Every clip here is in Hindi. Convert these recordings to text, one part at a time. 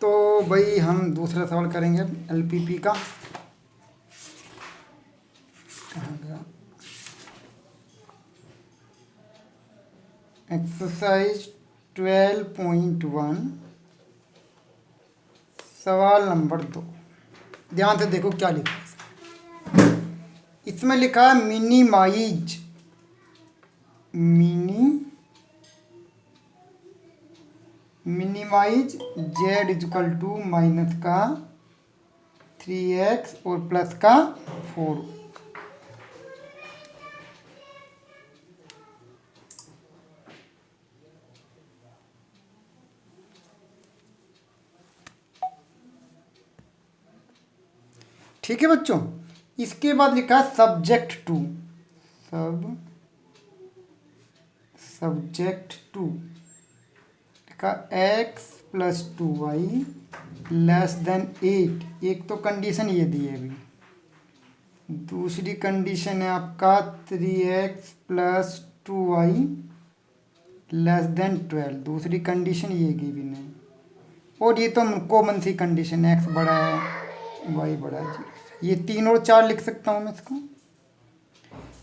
तो भाई हम दूसरा सवाल करेंगे एलपीपी का। कहाँ गया? एक्सरसाइज 12.1 सवाल नंबर 2। ध्यान से देखो क्या लिखा है इसमें। लिखा है minimize z equal to minus का 3x और प्लस का 4। ठीक है बच्चों। इसके बाद लिखा है सब्जेक्ट टू लिखा x plus 2y less than 8। एक तो कंडीशन ये दी है अभी। दूसरी कंडीशन है आपका 3x plus 2y less than 12। दूसरी कंडीशन ये गिवन है। और ये तो कॉमन सी कंडीशन है, x बड़ा है y बड़ा है 0। ये 3 और 4 लिख सकता हूँ मैं इसको।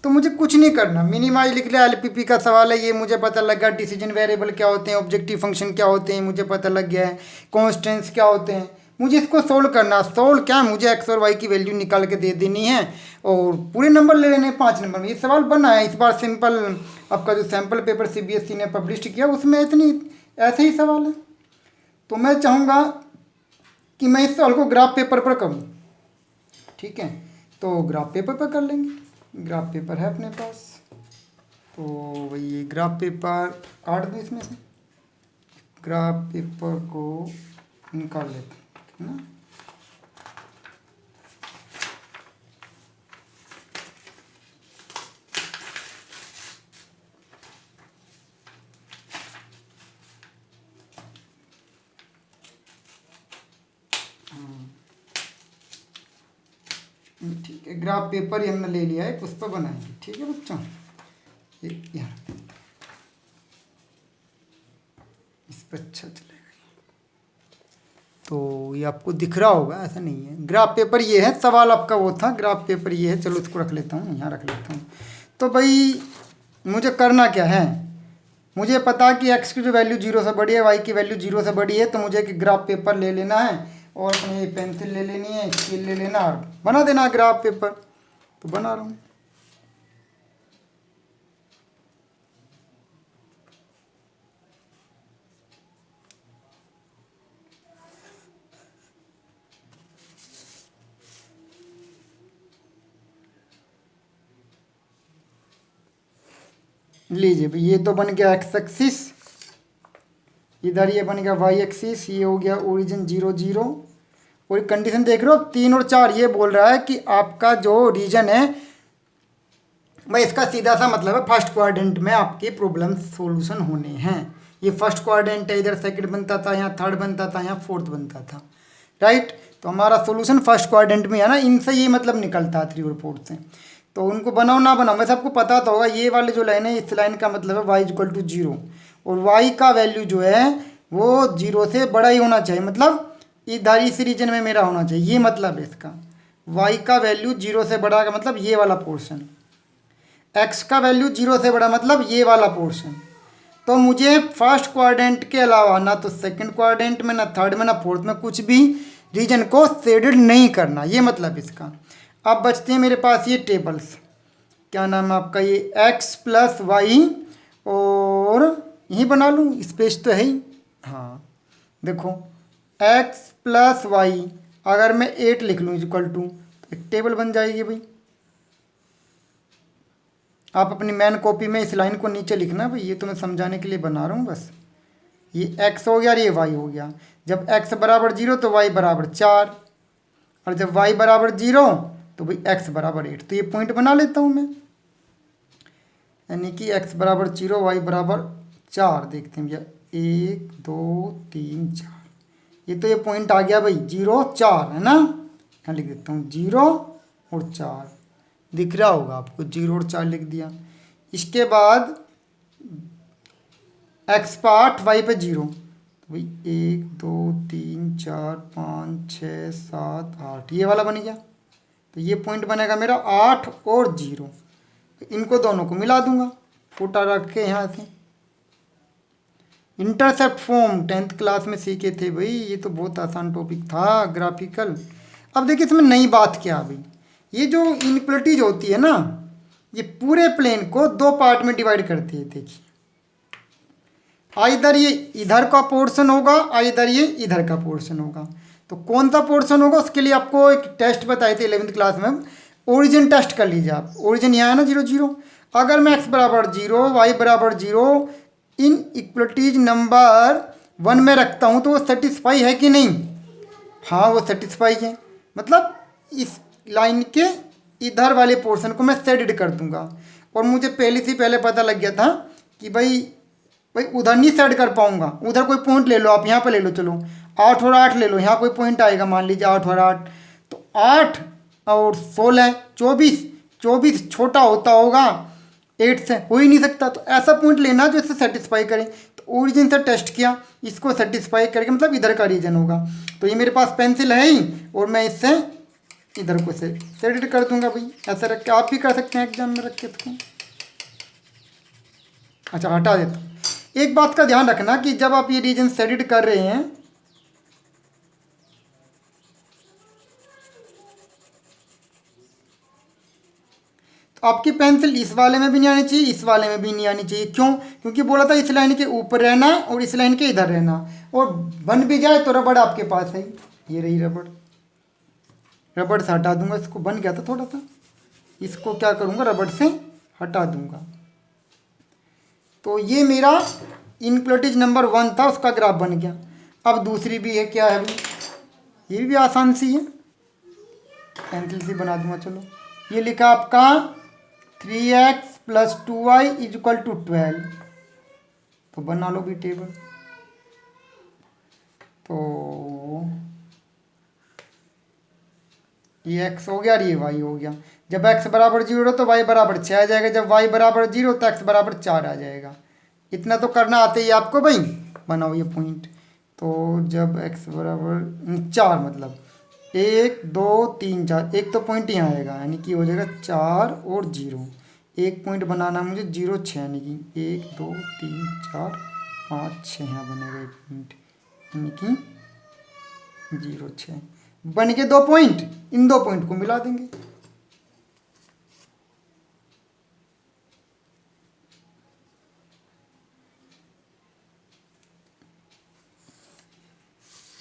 तो मुझे कुछ नहीं करना, मिनिमाइज लिख लिया। एलपीपी का सवाल है ये, मुझे पता लग गया। डिसीजन वेरिएबल क्या होते हैं, ऑब्जेक्टिव फंक्शन क्या होते हैं मुझे पता लग गया है। कॉन्स्टेंट्स क्या होते हैं। मुझे इसको सोल्व करना। सोल्व क्या, मुझे एक्स और वाई की वैल्यू निकाल के दे देनी है और पूरे नंबर ले लेने हैं 5 नंबर में। ये सवाल बना है इस बार सिंपल। आपका जो सैम्पल पेपर सीबीएसई ने पब्लिश किया उसमें ऐसे ही सवाल है। तो मैं चाहूँगा कि मैं इस सवाल को ग्राफ पेपर पर करूँ। ठीक है, तो ग्राफ पेपर पर कर लेंगे। ग्राफ पेपर है अपने पास, तो वही ये ग्राफ पेपर काट दूँ इसमें से। ग्राफ पेपर को निकाल लेते हैं ना। ठीक है, ग्राफ पेपर ही हमने ले लिया है, उस पर बनाएंगे। ठीक है बच्चों, ये यहाँ इस पर अच्छा चलेगा। तो ये आपको दिख रहा होगा, ऐसा नहीं है। ग्राफ पेपर ये है, सवाल आपका वो था। ग्राफ पेपर ये है, चलो इसको रख लेता हूँ, यहाँ रख लेता हूँ। तो भाई मुझे करना क्या है, मुझे पता कि x की जो वैल्यू 0 से बड़ी है, y की वैल्यू 0 से बड़ी है। तो मुझे एक ग्राफ पेपर ले लेना है और अपनी पेंसिल ले लेनी है, स्केल ले लेना और बना देना ग्राफ पेपर। तो बना रहा हूँ। लीजिए भाई, ये तो बन गया x एक्सिस, इधर ये बन गया y एक्सिस, ये हो गया ओरिजिन 0 0। और कंडीशन देख रहे हो 3 और 4, ये बोल रहा है कि आपका जो रीजन है भाई, इसका सीधा सा मतलब है फर्स्ट क्वाड्रेंट में आपके प्रॉब्लम सॉल्यूशन होने हैं। ये फर्स्ट क्वाड्रेंट है, इधर सेकंड बनता था, यहाँ थर्ड बनता था, यहाँ फोर्थ बनता था। राइट, तो हमारा सॉल्यूशन फर्स्ट क्वाड्रेंट में है ना। इनसे ये मतलब निकलता है 3 और 4 से। तो उनको बनाओ ना बनाओ, वैसे आपको पता तो होगा। ये वाली जो लाइन है, इस लाइन का मतलब है y इक्वल टू 0 और y का वैल्यू जो है वो 0 से बड़ा ही होना चाहिए। मतलब इधर इस रीजन में मेरा होना चाहिए, ये मतलब है इसका। y का वैल्यू 0 से बड़ा का मतलब ये वाला पोर्शन, x का वैल्यू 0 से बड़ा मतलब ये वाला पोर्शन। तो मुझे फर्स्ट क्वाड्रेंट के अलावा ना तो सेकंड क्वाड्रेंट में, ना थर्ड में, ना फोर्थ में कुछ भी रीजन को शेडेड नहीं करना, ये मतलब इसका। अब बचते हैं मेरे पास ये टेबल्स। क्या नाम है आपका, ये x प्लस वाई, और यही बना लूँ, स्पेस तो है ही। हाँ देखो, x प्लस वाई अगर मैं 8 लिख लूँ इक्वल टू, तो एक टेबल बन जाएगी भाई। आप अपनी मैन कॉपी में इस लाइन को नीचे लिखना भाई, ये तो मैं समझाने के लिए बना रहा हूँ बस। ये x हो गया और ये y हो गया। जब x बराबर 0 तो y बराबर 4, और जब y बराबर 0 तो भाई x बराबर 8। तो ये पॉइंट बना लेता हूँ मैं, यानी कि x बराबर 0, y बराबर 4। देखते हैं भैया, 1 2 3 4, ये तो ये पॉइंट आ गया भाई 0 4, है ना। यहाँ लिख देता हूँ 0 और 4, दिख रहा होगा आपको, 0 और 4 लिख दिया। इसके बाद x पर 8, y पे 0, तो भाई 1 2 3 4 5 6 7 8 ये वाला बन गया। तो ये पॉइंट बनेगा मेरा 8 और 0। इनको दोनों को मिला दूंगा, फुटा रख के यहाँ से। इंटरसेप्ट फॉर्म 10th क्लास में सीखे थे भाई, ये तो बहुत आसान टॉपिक था, ग्राफिकल। अब देखिए इसमें नई बात क्या भाई, ये जो इनइक्वलिटीज होती है ना, ये पूरे प्लेन को दो पार्ट में डिवाइड करती है। देखिए आइदर ये इधर का पोर्शन होगा, आइदर ये इधर का पोर्शन होगा। तो कौन सा पोर्शन होगा उसके लिए आपको एक टेस्ट बताए थे 11th क्लास में, ओरिजिन टेस्ट कर लीजिए आप। ओरिजिन यहाँ है ना 0 0। अगर मैं x बराबर 0 y बराबर 0 इन इक्वलिटीज नंबर 1 में रखता हूँ तो वो सेटिस्फाई है कि नहीं? हाँ वो सेटिस्फाई है। मतलब इस लाइन के इधर वाले पोर्शन को मैं सेडेड कर दूंगा। और मुझे पहले से पहले पता लग गया था कि भाई उधर नहीं सेट कर पाऊंगा। उधर कोई पॉइंट ले लो आप, यहाँ पे ले लो, चलो 8 और 8 ले लो, यहाँ कोई पॉइंट आएगा, मान लीजिए 8 और 8। तो 8 और 16 24, 24 छोटा होता होगा 8 से, हो ही नहीं सकता। तो ऐसा पॉइंट लेना जो इससे सेटिस्फाई करे। तो ओरिजिन से टेस्ट किया, इसको सेटिस्फाई करके मतलब इधर का रीजन होगा। तो ये मेरे पास पेंसिल है ही, और मैं इससे इधर को से सेट कर दूंगा भाई। ऐसा रख के आप भी कर सकते हैं एग्जाम में रख के इसको। अच्छा हटा देता हूँ। एक बात का ध्यान रखना कि जब आप ये रीजन सेट कर रहे हैं तो आपकी पेंसिल इस वाले में भी नहीं आनी चाहिए, इस वाले में भी नहीं आनी चाहिए। क्यों? क्योंकि बोला था इस लाइन के ऊपर रहना और इस लाइन के इधर रहना। और बन भी जाए तो रबड़ आपके पास है, ये रही रबड़। रबड़ से हटा दूंगा इसको, बन गया था थोड़ा सा, इसको क्या करूंगा रबड़ से हटा दूंगा। तो ये मेरा इनइक्वलिटीज नंबर 1 था, उसका ग्राफ बन गया। अब दूसरी भी है, क्या है भाई, ये भी आसान सी है, पेंसिल से बना दूंगा। चलो ये लिखा आपका 3x + 2y = 12। तो बना लो भी टेबल। तो ये x हो गया और ये y हो गया। जब x बराबर 0 तो y बराबर 6 आ जाएगा, जब y बराबर 0 तो x बराबर 4 आ जाएगा। इतना तो करना आते ही आपको भाई। बनाओ ये पॉइंट। तो जब x बराबर 4 मतलब 1 2 3 4, एक तो पॉइंट यहाँ आएगा, यानी कि हो जाएगा 4 और 0। एक पॉइंट बनाना मुझे 0 6, यानी कि 1 2 3 4 5 6 यहाँ बनेगा एक पॉइंट, यानी कि 0 6 बन के 2 पॉइंट। इन 2 पॉइंट को मिला देंगे।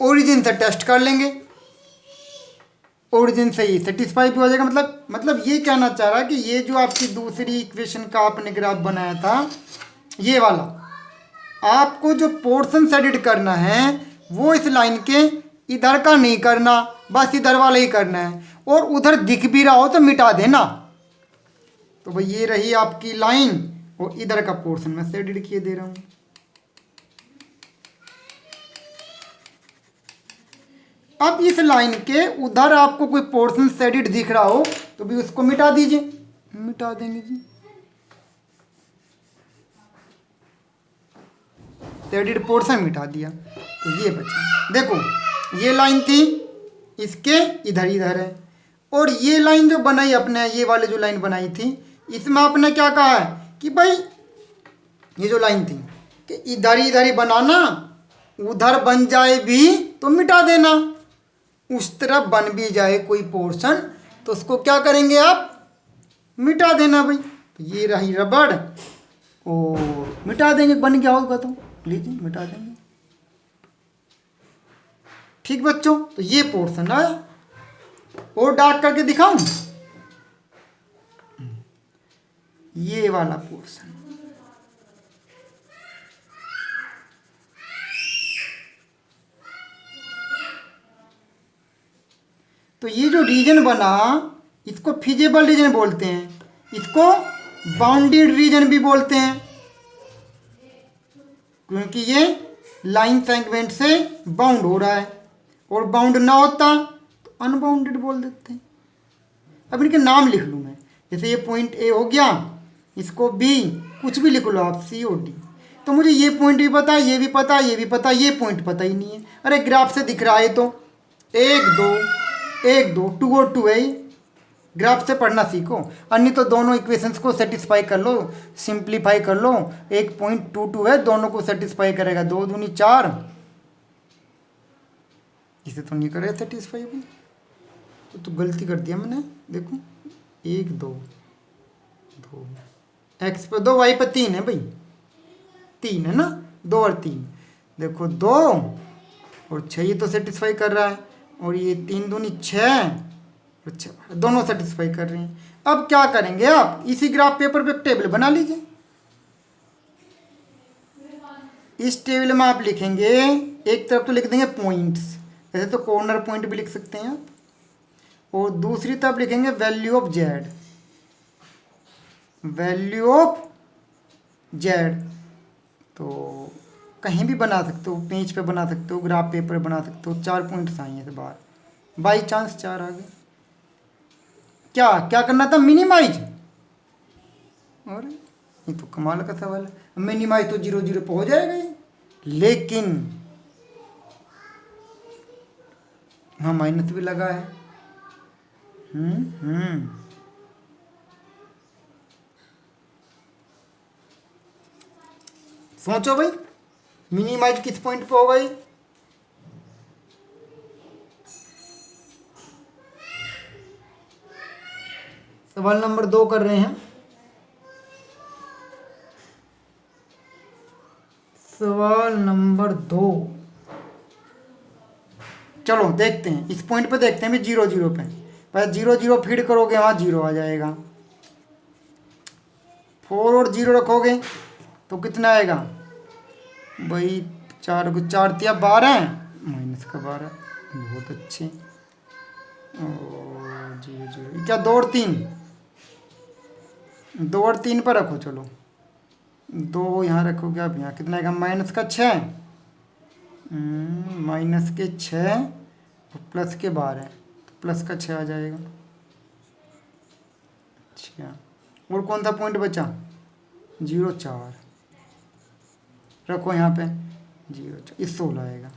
ओरिजिन से टेस्ट कर लेंगे, ओरिजिन से ही सेटिस्फाई भी हो जाएगा। मतलब ये कहना चाह रहा है कि ये जो आपकी दूसरी इक्वेशन का आपने ग्राफ बनाया था, ये वाला, आपको जो पोर्शन सेट करना है वो इस लाइन के इधर का नहीं करना, बस इधर वाला ही करना है। और उधर दिख भी रहा हो तो मिटा देना। तो भाई ये रही आपकी लाइन, और इधर का पोर्शन मैं सेट किए दे रहा हूँ। अब इस लाइन के उधर आपको कोई पोर्शन सेडेड दिख रहा हो तो भी उसको मिटा दीजिए। मिटा देंगे जी, सेडेड पोर्शन मिटा दिया तो ये बचा। देखो ये लाइन थी, इसके इधर इधर है। और ये लाइन जो बनाई अपने, ये वाले जो लाइन बनाई थी, इसमें आपने क्या कहा है कि भाई ये जो लाइन थी कि इधर ही बनाना, उधर बन जाए भी तो मिटा देना। उस तरफ बन भी जाए कोई पोर्शन तो उसको क्या करेंगे आप, मिटा देना भाई। तो ये रही रबड़, और मिटा देंगे, बन गया होगा तो लीजिए मिटा देंगे। ठीक बच्चों, तो ये पोर्शन आया। और डार्क करके दिखाऊं, ये वाला पोर्शन। तो ये जो रीजन बना इसको फिजिबल रीजन बोलते हैं, इसको बाउंडेड रीजन भी बोलते हैं, क्योंकि ये लाइन सेगमेंट से बाउंड हो रहा है। और बाउंड ना होता तो अनबाउंडेड बोल देते हैं। अब इनके नाम लिख लूँ मैं, जैसे ये पॉइंट ए हो गया, इसको बी, कुछ भी लिख लो आप, सी और डी। तो मुझे ये पॉइंट भी पता है, ये भी पता है, ये भी पता है, ये पॉइंट पता ही नहीं है। अरे ग्राफ से दिख रहा है तो 1 2 1 2 2 और 2 है ये। ग्राफ से पढ़ना सीखो, अन्य तो दोनों इक्वेशंस को सेटिस्फाई कर लो, सिंप्लीफाई कर लो। 1.22 है, दोनों को सेटिस्फाई करेगा। 2 दूनी 4, इसे तो नहीं करेगा सेटिस्फाई भाई, तो गलती कर दिया मैंने। देखो 1 2 2 एक्स पे 2 वाई पे 3 है भाई, 3 है ना, 2 और 3। देखो 2 और 6 ये तो सेटिस्फाई कर रहा है, और ये 3 दूनी 6, अच्छा दोनों सेटिस्फाई कर रहे हैं। अब क्या करेंगे आप, इसी ग्राफ पेपर पे टेबल बना लीजिए। इस टेबल में आप लिखेंगे, एक तरफ तो लिख देंगे पॉइंट्स, ऐसे तो कॉर्नर पॉइंट भी लिख सकते हैं आप, और दूसरी तरफ लिखेंगे value of Z, value of Z. तो कहीं भी बना सकते हो, पेज पे बना सकते हो, ग्राफ पेपर बना सकते हो। 4 पॉइंट्स आए हैं बाहर, बाई चांस 4 आ गए। क्या क्या करना था, मिनिमाइज। और ये तो कमाल का सवाल है, मिनिमाइज तो 0 0 पे हो जाएगा ये, लेकिन हाँ माइनस भी लगा है। सोचो भाई, मिनिमाइज किस पॉइंट पे होगा ये। सवाल नंबर 2 कर रहे हैं। सवाल नंबर 2, चलो देखते हैं, इस पॉइंट पे देखते हैं भी 0 0 पे। पहले 0 0 फीड करोगे, वहाँ 0 आ जाएगा। 4 और 0 रखोगे तो कितना आएगा भाई, 4 को 4 तिया 12, माइनस का 12, बहुत अच्छे। और 0 0 क्या, 2 और 3, 2 और 3 पर रखो। चलो 2 यहाँ रखोगे आप, यहाँ कितना आएगा, माइनस का 6, माइनस के 6 और प्लस के 12, तो प्लस का 6 आ जाएगा। अच्छा, और कौन सा पॉइंट बचा, 0 4 रखो यहाँ पे, 0 4, इस 16 आएगा।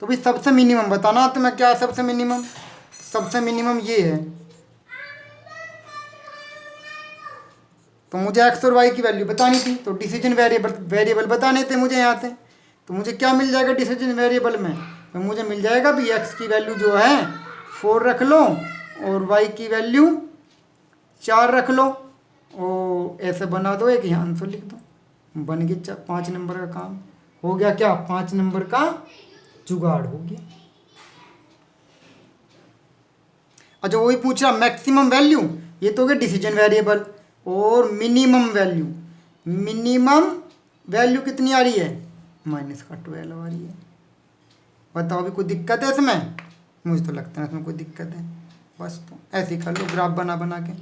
तो भाई सबसे मिनिमम बताना तो मैं, क्या सबसे मिनिमम, सबसे मिनिमम ये है। तो मुझे एक्स और वाई की वैल्यू बतानी थी, तो डिसीजन वेरिएबल बताने थे मुझे यहाँ से। तो मुझे क्या मिल जाएगा डिसीजन वेरिएबल में, तो मुझे मिल जाएगा भी एक्स की वैल्यू जो है 4 रख लो, और वाई की वैल्यू 4 रख लो, और ऐसे बना दो, एक यहाँ आंसर लिख दो, बन गया 5 नंबर का काम हो गया। क्या, 5 नंबर का जुगाड़ हो गया। अच्छा वही पूछ रहा मैक्सिमम वैल्यू, ये तो हो गया डिसीजन वेरिएबल। और मिनिमम वैल्यू, मिनिमम वैल्यू कितनी आ रही है, माइनस का 12 आ रही है। बताओ अभी कोई दिक्कत है इसमें, मुझे तो लगता है इसमें कोई दिक्कत है। बस तो ऐसे ही कर लो ग्राफ बना बना के।